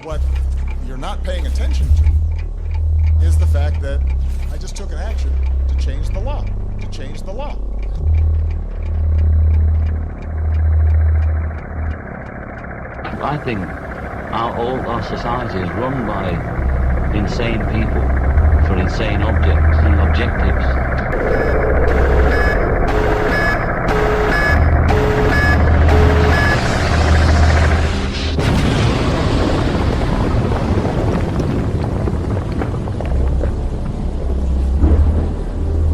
What you're not paying attention to is the fact that I just took an action to change the law. To change the law. I think all our society is run by insane people for insane objects and objectives.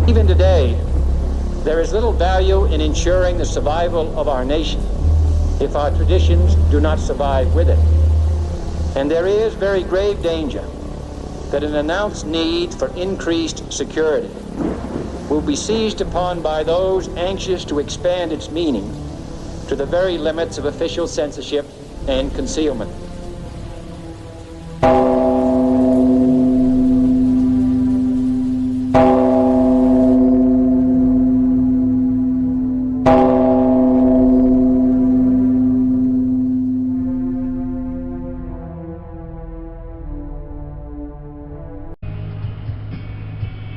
Even today, there is little value in ensuring the survival of our nation if our traditions do not survive with it. And there is very grave danger that an announced need for increased security will be seized upon by those anxious to expand its meaning to the very limits of official censorship and concealment.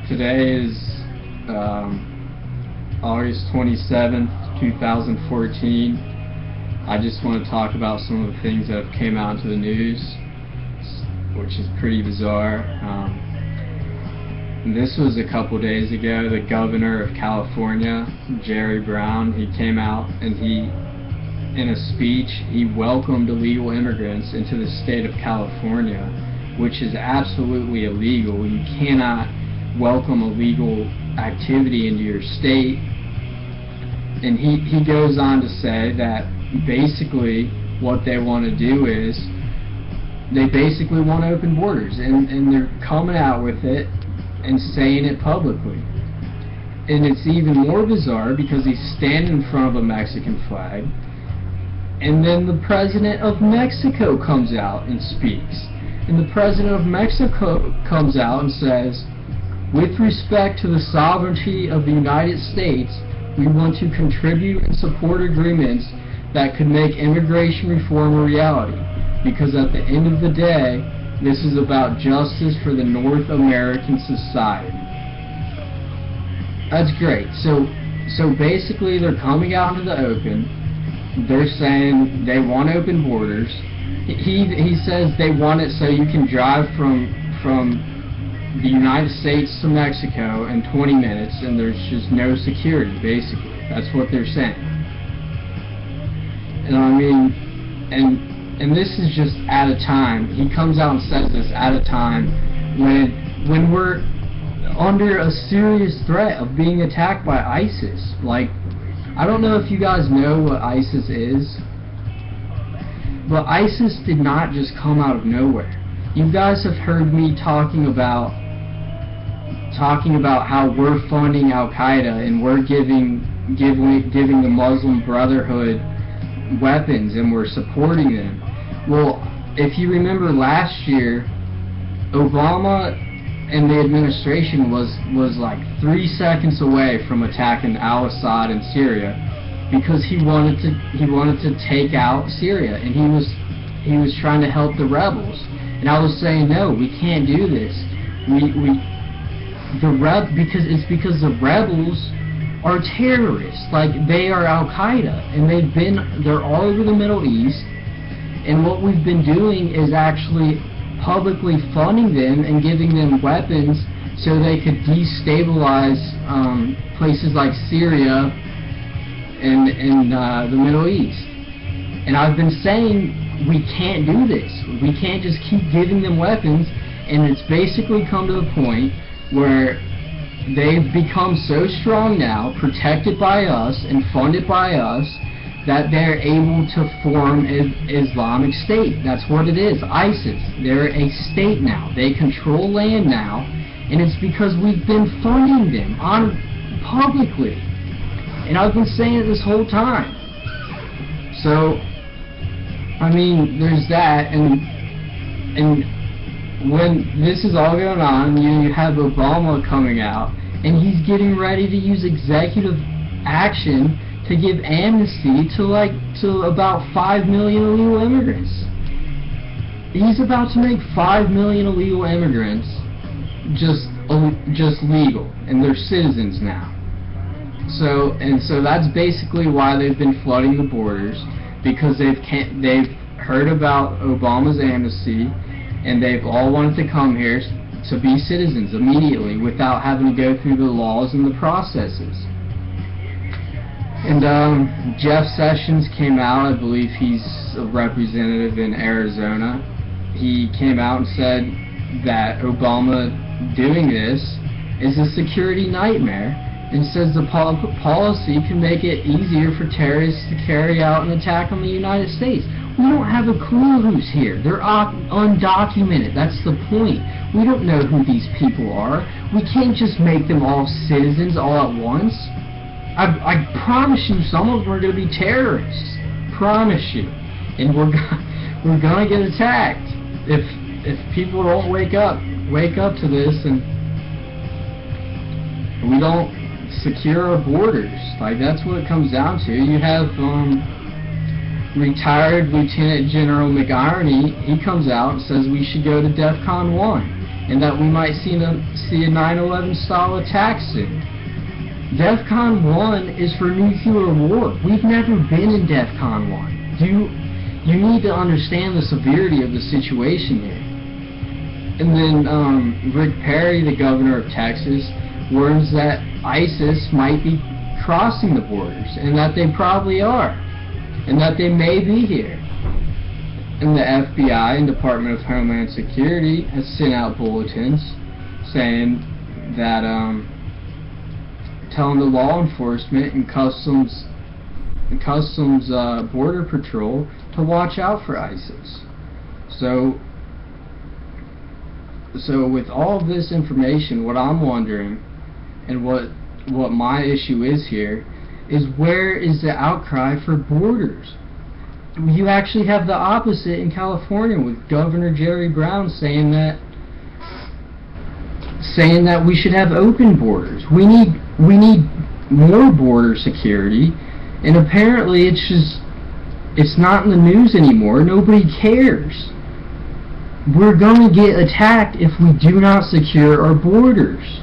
Today is August 27th, 2014. I just want to talk about some of the things that have came out into the news, which is pretty bizarre. This was a couple days ago. The governor of California, Jerry Brown, he came out and in a speech, he welcomed illegal immigrants into the state of California, which is absolutely illegal. You cannot welcome illegal activity into your state. And he goes on to say that basically what they want to do is they basically want to open borders, and they're coming out with it and saying it publicly. And it's even more bizarre because he's standing in front of a Mexican flag, and then the president of Mexico comes out and speaks. And the president of Mexico comes out and says, "With respect to the sovereignty of the United States, we want to contribute and support agreements that could make immigration reform a reality, because at the end of the day, this is about justice for the North American society." That's great. So basically they're coming out into the open. They're saying they want open borders. He says they want it so you can drive from the United States to Mexico in 20 minutes and there's just no security, basically. That's what they're saying. And I mean, and this is just at a time, he comes out and says this at a time when we're under a serious threat of being attacked by ISIS. Like, I don't know if you guys know what ISIS is, but ISIS did not just come out of nowhere. You guys have heard me talking about how we're funding Al-Qaeda and we're giving the Muslim Brotherhood weapons and we're supporting them. Well, if you remember last year, Obama and the administration was like 3 seconds away from attacking al-Assad in Syria because he wanted to take out Syria, and he was trying to help the rebels. And I was saying, no, we can't do this. Because the rebels are terrorists. Like, they are Al-Qaeda, and they're all over the Middle East. And what we've been doing is actually publicly funding them and giving them weapons so they could destabilize places like Syria and the Middle East. And I've been saying we can't do this. We can't just keep giving them weapons, and it's basically come to the point where they've become so strong now, protected by us and funded by us, that they're able to form an Islamic State. That's what it is, ISIS. They're a state now. They control land now, and it's because we've been funding them publicly. And I've been saying it this whole time. So, I mean, there's that, and when this is all going on, you have Obama coming out, and he's getting ready to use executive action to give amnesty to about 5 million illegal immigrants. he's about to make 5 million illegal immigrants just legal, and they're citizens now. So that's basically why they've been flooding the borders, because they've heard about Obama's amnesty, and they've all wanted to come here to be citizens immediately without having to go through the laws and the processes. And Jeff Sessions came out, I believe he's a representative in Arizona. He came out and said that Obama doing this is a security nightmare, and says the policy can make it easier for terrorists to carry out an attack on the United States. We don't have a clue who's here. They're undocumented. That's the point. We don't know who these people are. We can't just make them all citizens all at once. I promise you some of them are going to be terrorists. Promise you. And we're going to get attacked if people don't wake up to this, and we don't secure our borders. Like, that's what it comes down to. You have retired Lieutenant General McIrony. He comes out and says we should go to DEFCON 1, and that we might see a 9/11 style attack soon. DEFCON 1 is for nuclear war. We've never been in DEFCON 1. You need to understand the severity of the situation here. And then Rick Perry, the governor of Texas, warns that ISIS might be crossing the borders, and that they probably are, and that they may be here. And the FBI and Department of Homeland Security has sent out bulletins saying that, telling the law enforcement and Customs Border Patrol to watch out for ISIS. So with all of this information, what I'm wondering, and what my issue is here, is where is the outcry for borders? You actually have the opposite in California, with Governor Jerry Brown saying that we should have open borders. We need more border security, and apparently it's not in the news anymore. Nobody cares. We're going to get attacked if we do not secure our borders.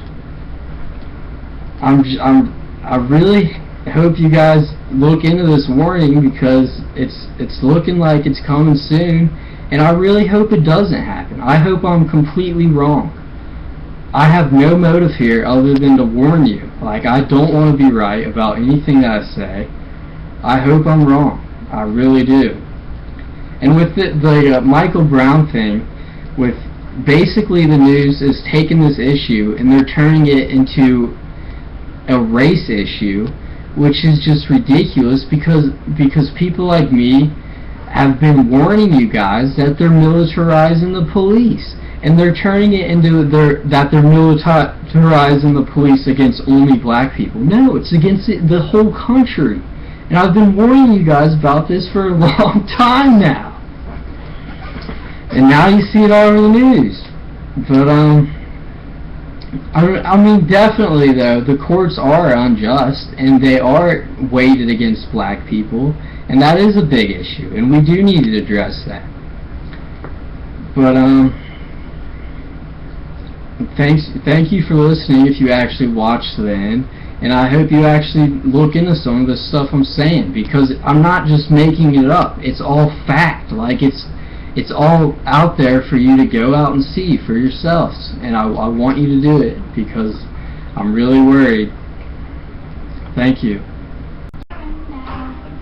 I really hope you guys look into this warning, because it's looking like it's coming soon, and I really hope it doesn't happen. I hope I'm completely wrong. I have no motive here other than to warn you. Like, I don't want to be right about anything that I say. I hope I'm wrong. I really do. And with the Michael Brown thing, with basically the news is taking this issue and they're turning it into a race issue, which is just ridiculous, because people like me have been warning you guys that they're militarizing the police, and they're turning it into that they're militarizing the police against only black people. No, it's against the whole country. And I've been warning you guys about this for a long time now. And now you see it all over the news. But, I mean, definitely, though, the courts are unjust, and they are weighted against black people, and that is a big issue, and we do need to address that. But, thank you for listening if you actually watched to the end, and I hope you actually look into some of the stuff I'm saying, because I'm not just making it up. It's all fact. Like, it's all out there for you to go out and see for yourselves, and I want you to do it, because I'm really worried. Thank you.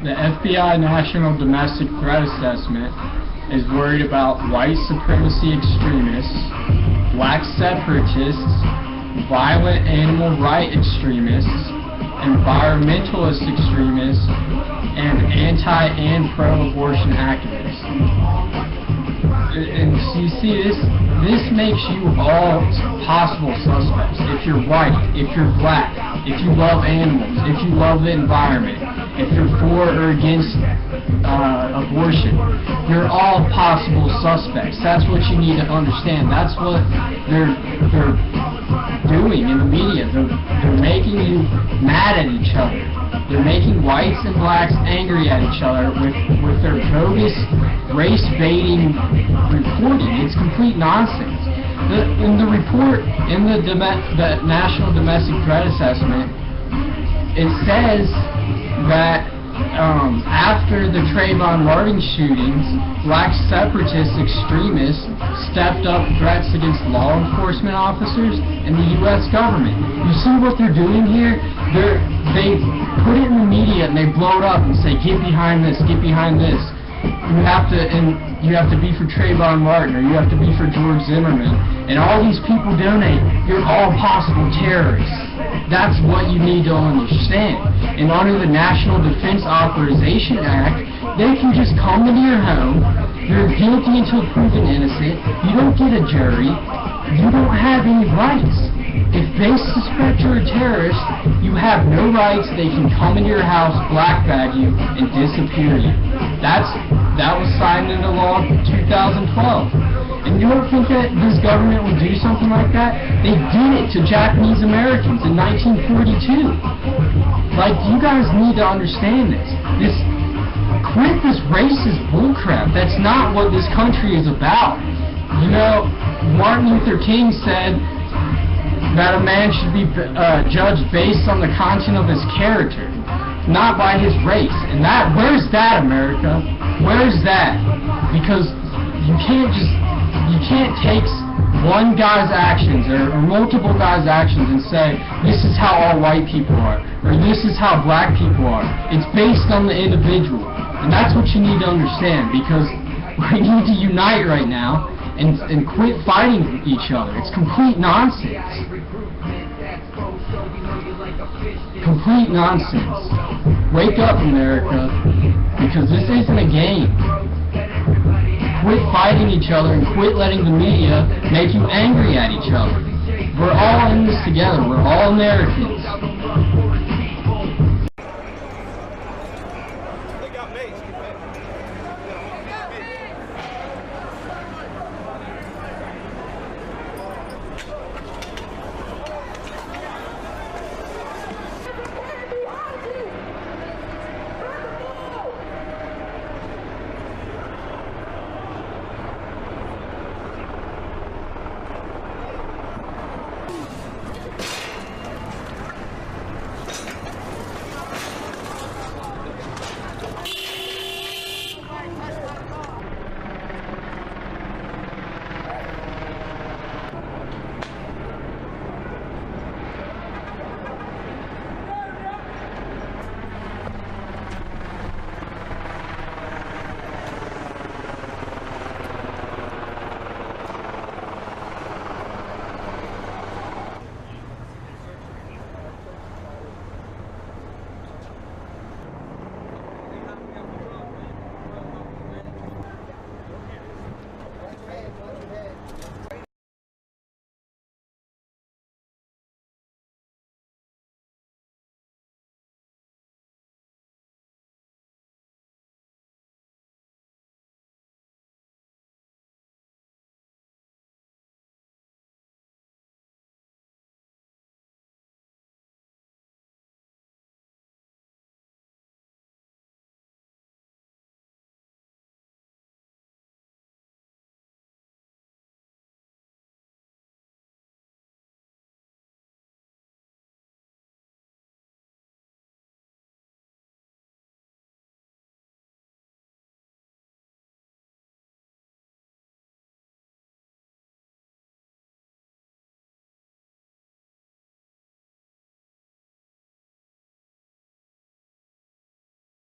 The FBI National Domestic Threat Assessment is worried about white supremacy extremists, black separatists, violent animal rights extremists, environmentalist extremists, and anti- and pro-abortion activists. And so you see, this makes you all possible suspects. If you're white, if you're black, if you love animals, if you love the environment, if you're for or against abortion. You're all possible suspects. That's what you need to understand. That's what they're doing in the media. They're making you mad at each other. They're making whites and blacks angry at each other with their bogus race-baiting reporting. It's complete nonsense. In the report, in the National Domestic Threat Assessment, it says that after the Trayvon Martin shootings, black separatist extremists stepped up threats against law enforcement officers and the U.S. government. You see what they're doing here? They put it in the media and they blow it up and say, get behind this, get behind this. You have to be for Trayvon Martin, or you have to be for George Zimmerman. And all these people donate. You're all possible terrorists. That's what you need to understand. And under the National Defense Authorization Act, they can just come into your home. You're guilty until proven innocent. You don't get a jury. You don't have any rights. If they suspect you're a terrorist, you have no rights. They can come into your house, black bag you, and disappear you. That was signed into law in 2012. And you don't think that this government would do something like that? They did it to Japanese Americans in 1942. Like, you guys need to understand this. Quit this racist bullcrap. That's not what this country is about. You know, Martin Luther King said that a man should be judged based on the content of his character, not by his race. And where's that, America? Where's that? Because you can't take one guy's actions or multiple guys' actions and say, this is how all white people are, or this is how black people are. It's based on the individual. And that's what you need to understand, because we need to unite right now and quit fighting each other. It's complete nonsense. Complete nonsense. Wake up, America, because this isn't a game. Quit fighting each other and quit letting the media make you angry at each other. We're all in this together. We're all Americans.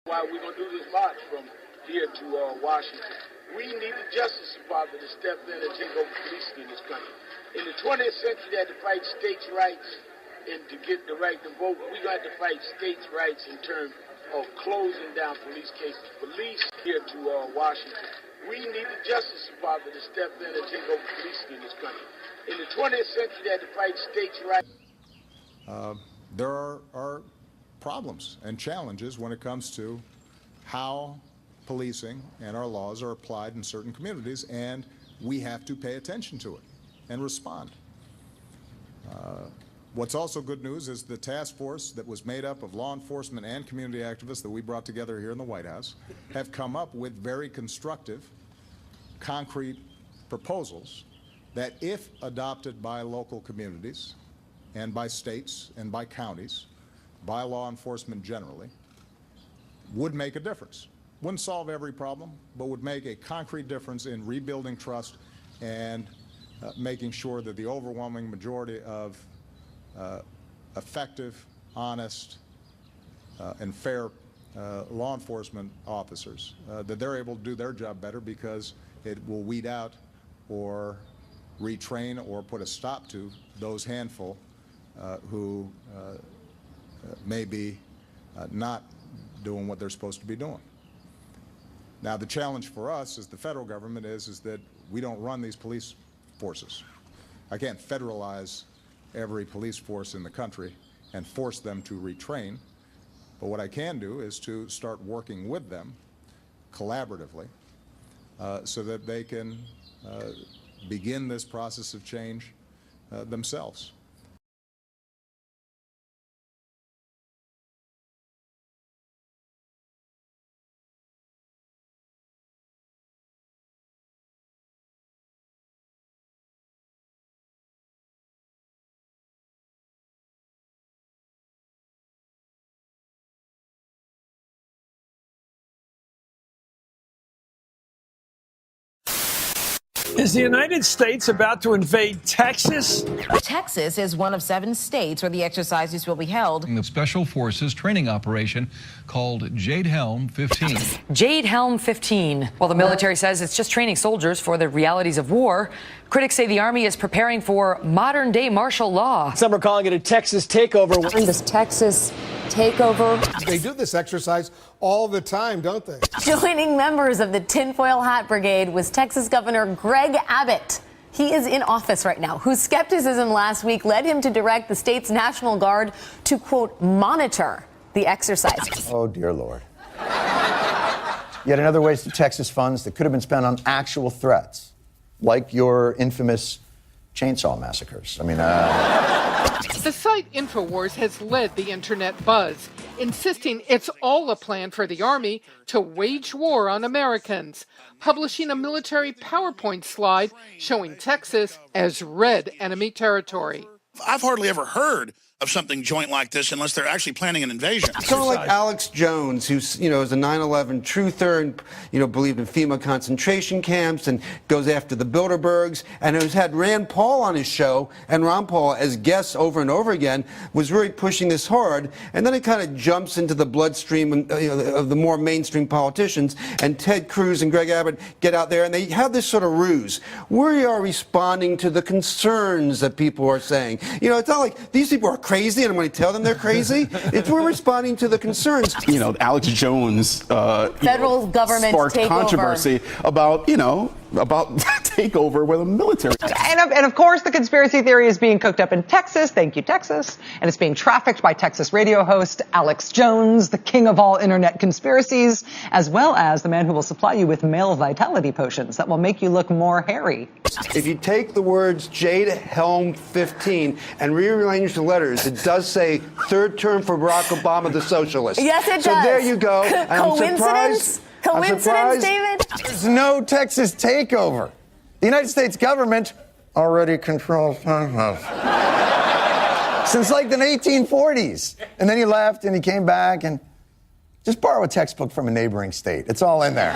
Why we're going to do this march from here to Washington. We need the Justice Department to step in and take over policing in this country. In the 20th century, they had to fight states' rights, and to get the right to vote, we got to fight states' rights in terms of closing down police cases. Police here to Washington. We need the Justice Department to step in and take over policing in this country. In the 20th century, they had to fight states' rights. There are problems and challenges when it comes to how policing and our laws are applied in certain communities, and we have to pay attention to it and respond. What's also good news is the task force that was made up of law enforcement and community activists that we brought together here in the White House have come up with very constructive, concrete proposals that, if adopted by local communities and by states and by counties, by law enforcement generally, would make a difference. Wouldn't solve every problem, but would make a concrete difference in rebuilding trust and making sure that the overwhelming majority of effective, honest, and fair law enforcement officers, that they're able to do their job better, because it will weed out or retrain or put a stop to those handful who may be not doing what they're supposed to be doing. Now, the challenge for us as the federal government is that we don't run these police forces. I can't federalize every police force in the country and force them to retrain, but what I can do is to start working with them collaboratively so that they can begin this process of change themselves. Is the United States about to invade Texas? Texas is one of 7 states where the exercises will be held. The Special Forces training operation called Jade Helm 15. Jade Helm 15. While the military says it's just training soldiers for the realities of war, critics say the Army is preparing for modern-day martial law. Some are calling it a Texas takeover. This Texas takeover. They do this exercise all the time, don't they? Joining members of the Tinfoil Hat Brigade was Texas Governor Greg Abbott. He is in office right now, whose skepticism last week led him to direct the state's National Guard to, quote, monitor the exercises. Oh, dear Lord. Yet another waste of Texas funds that could have been spent on actual threats, like your infamous chainsaw massacres. The site InfoWars has led the internet buzz, insisting it's all a plan for the Army to wage war on Americans, publishing a military PowerPoint slide showing Texas as red enemy territory. I've hardly ever heard of something joint like this unless they're actually planning an invasion. Someone like Alex Jones, who's, is a 9/11 truther and, believed in FEMA concentration camps and goes after the Bilderbergs, and who's had Rand Paul on his show, and Ron Paul as guests over and over again, was really pushing this hard. And then it kind of jumps into the bloodstream of the more mainstream politicians, and Ted Cruz and Greg Abbott get out there and they have this sort of ruse. We are responding to the concerns that people are saying. It's not like these people are crazy and I'm going to tell them they're crazy. We're responding to the concerns. Alex Jones federal government sparked takeover. Controversy about takeover with a military. And of course, the conspiracy theory is being cooked up in Texas. Thank you, Texas. And it's being trafficked by Texas radio host Alex Jones, the king of all internet conspiracies, as well as the man who will supply you with male vitality potions that will make you look more hairy. If you take the words Jade Helm 15 and rearrange the letters, it does say third term for Barack Obama, the socialist. Yes, it does. So there you go. Coincidence? Coincidence, David? There's no Texas takeover. The United States government already controls since like the 1840s. And then he left and he came back and just borrow a textbook from a neighboring state. It's all in there.